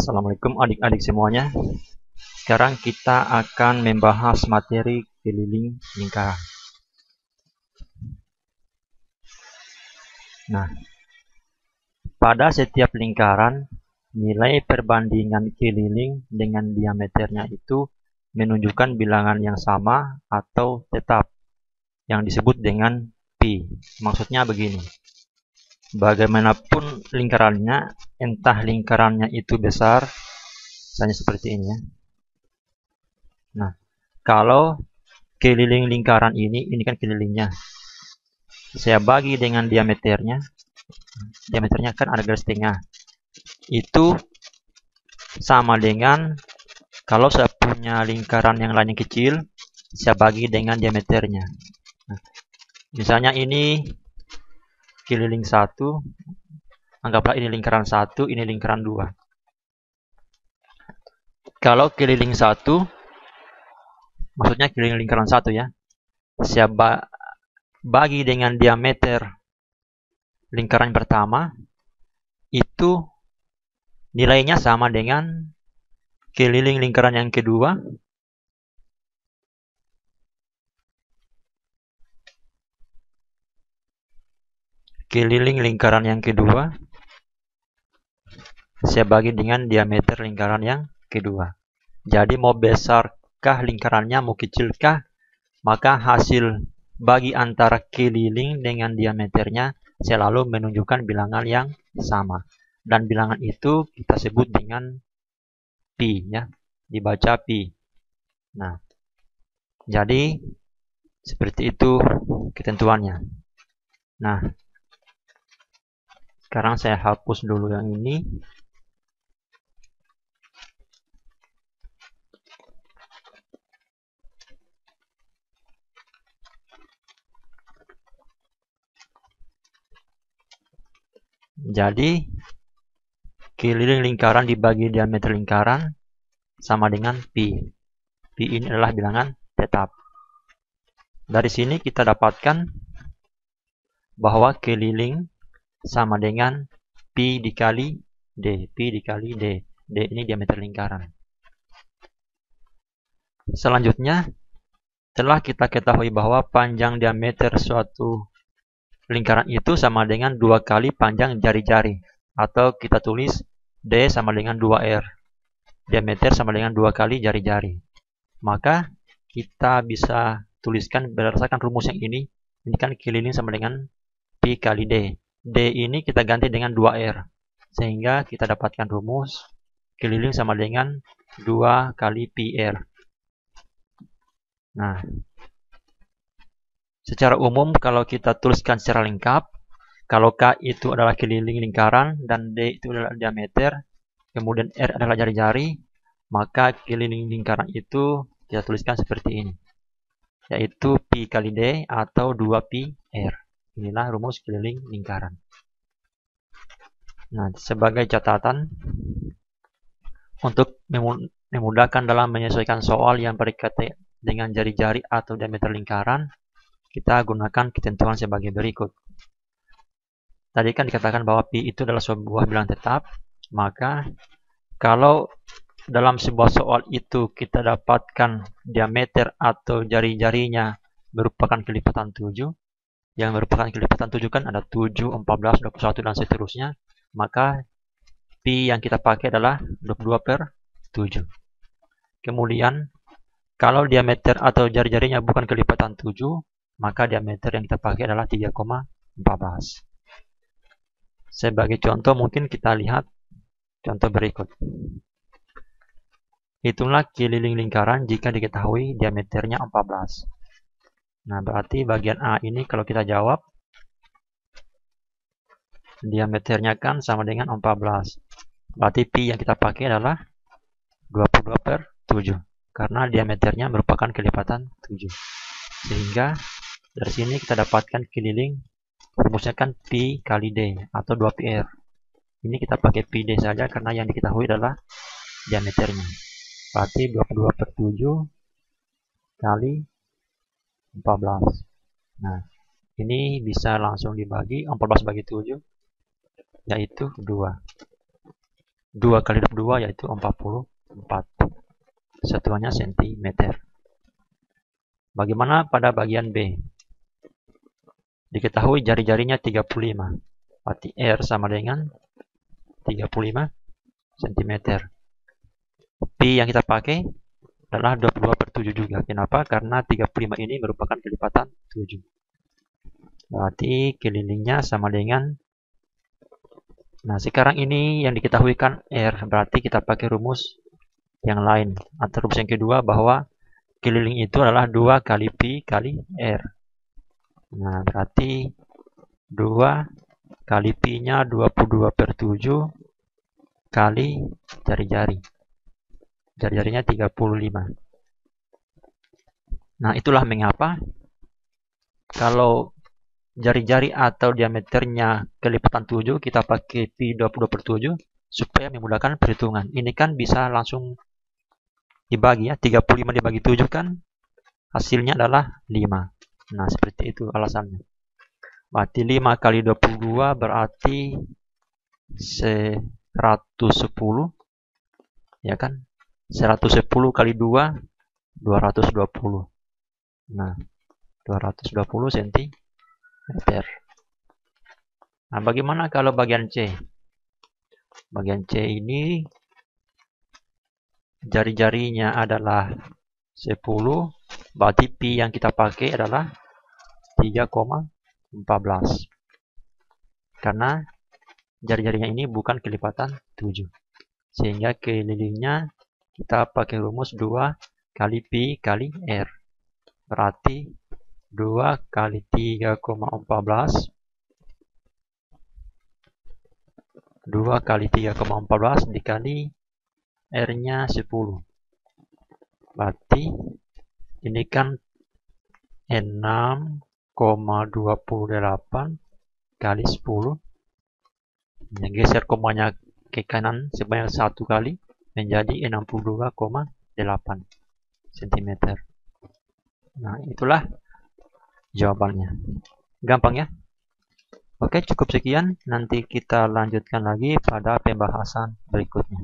Assalamualaikum adik-adik semuanya. Sekarang kita akan membahas materi keliling lingkaran. Nah, pada setiap lingkaran, nilai perbandingan keliling dengan diameternya itu menunjukkan bilangan yang sama atau tetap, yang disebut dengan pi. Maksudnya begini. Bagaimanapun lingkarannya, entah lingkarannya itu besar, misalnya seperti ini ya. Nah, kalau keliling lingkaran ini kan kelilingnya. Saya bagi dengan diameternya. Diameternya kan ada garis tengah. Itu sama dengan kalau saya punya lingkaran yang lainnya kecil, saya bagi dengan diameternya. Nah, misalnya ini keliling 1, anggaplah ini lingkaran 1, ini lingkaran 2. Kalau keliling 1, maksudnya keliling lingkaran 1 ya, saya bagi dengan diameter lingkaran pertama, itu nilainya sama dengan keliling lingkaran yang kedua. Keliling lingkaran yang kedua, saya bagi dengan diameter lingkaran yang kedua. Jadi mau besarkah lingkarannya, mau kecilkah, maka hasil bagi antara keliling dengan diameternya selalu menunjukkan bilangan yang sama. Dan bilangan itu kita sebut dengan pi ya, dibaca pi. Nah, jadi seperti itu ketentuannya. Nah, sekarang saya hapus dulu yang ini. Jadi, keliling lingkaran dibagi diameter lingkaran sama dengan pi. Pi ini adalah bilangan tetap. Dari sini kita dapatkan bahwa keliling sama dengan pi dikali d. Pi dikali d. D ini diameter lingkaran. Selanjutnya, telah kita ketahui bahwa panjang diameter suatu lingkaran itu sama dengan 2 kali panjang jari-jari. Atau kita tulis D sama dengan 2R. Diameter sama dengan 2 kali jari-jari. Maka kita bisa tuliskan berdasarkan rumus yang ini. Ini kan keliling sama dengan pi kali D. D ini kita ganti dengan 2R. Sehingga kita dapatkan rumus keliling sama dengan 2 kali pi R. Nah, secara umum kalau kita tuliskan secara lengkap, kalau K itu adalah keliling lingkaran dan D itu adalah diameter, kemudian R adalah jari-jari, maka keliling lingkaran itu kita tuliskan seperti ini, yaitu pi kali D atau 2pi R. Inilah rumus keliling lingkaran. Nah, sebagai catatan, untuk memudahkan dalam menyesuaikan soal yang berkaitan dengan jari-jari atau diameter lingkaran, kita gunakan ketentuan sebagai berikut. Tadi kan dikatakan bahwa pi itu adalah sebuah bilangan tetap, maka kalau dalam sebuah soal itu kita dapatkan diameter atau jari-jarinya merupakan kelipatan 7, yang merupakan kelipatan 7 kan ada 7, 14, 21, dan seterusnya, maka pi yang kita pakai adalah 22/7. Kemudian, kalau diameter atau jari-jarinya bukan kelipatan 7, maka diameter yang kita pakai adalah 3,14. Sebagai contoh mungkin kita lihat contoh berikut. Hitunglah keliling lingkaran jika diketahui diameternya 14. Nah, berarti bagian A ini kalau kita jawab, diameternya kan sama dengan 14. Berarti pi yang kita pakai adalah 22/7. Karena diameternya merupakan kelipatan 7. Sehingga dari sini kita dapatkan keliling, rumusnya kan pi kali D atau 2pi R. Ini kita pakai pi D saja karena yang diketahui adalah diameternya. Berarti 22/7 kali 14. Nah, ini bisa langsung dibagi 14 bagi 7, yaitu 2. 2 kali 22 yaitu 44. Satuannya cm. Bagaimana pada bagian B? Diketahui jari-jarinya 35. Berarti R sama dengan 35 cm. Pi yang kita pakai adalah 22/7 juga. Kenapa? Karena 35 ini merupakan kelipatan 7. Berarti kelilingnya sama dengan, nah sekarang ini yang diketahui kan R, berarti kita pakai rumus yang lain atau rumus yang kedua bahwa keliling itu adalah 2 kali Pi kali R. Nah berarti 2 kali Pi nya 22/7 kali jari-jari. Jari-jarinya 35. Nah itulah mengapa kalau jari-jari atau diameternya kelipatan 7 kita pakai Pi 22/7 supaya memudahkan perhitungan. Ini kan bisa langsung dibagi ya, 35 dibagi 7 kan hasilnya adalah 5. Nah seperti itu alasannya. Berarti 5 kali 22 berarti 110 ya kan, 110 kali 2 220. Nah 220 cm. Nah bagaimana kalau bagian C? Bagian C ini jari-jarinya adalah 10, berarti Pi yang kita pakai adalah 3,14. Karena jari-jarinya ini bukan kelipatan 7. Sehingga kelilingnya kita pakai rumus 2 kali Pi kali R. Berarti 2 kali 3,14 2 kali 3,14 dikali R-nya 10. Berarti ini kan 6,28 kali 10. Nah, geser komanya ke kanan sebanyak 1 kali menjadi 62,8 cm. Nah, itulah jawabannya. Gampang ya? Oke, cukup sekian. Nanti kita lanjutkan lagi pada pembahasan berikutnya.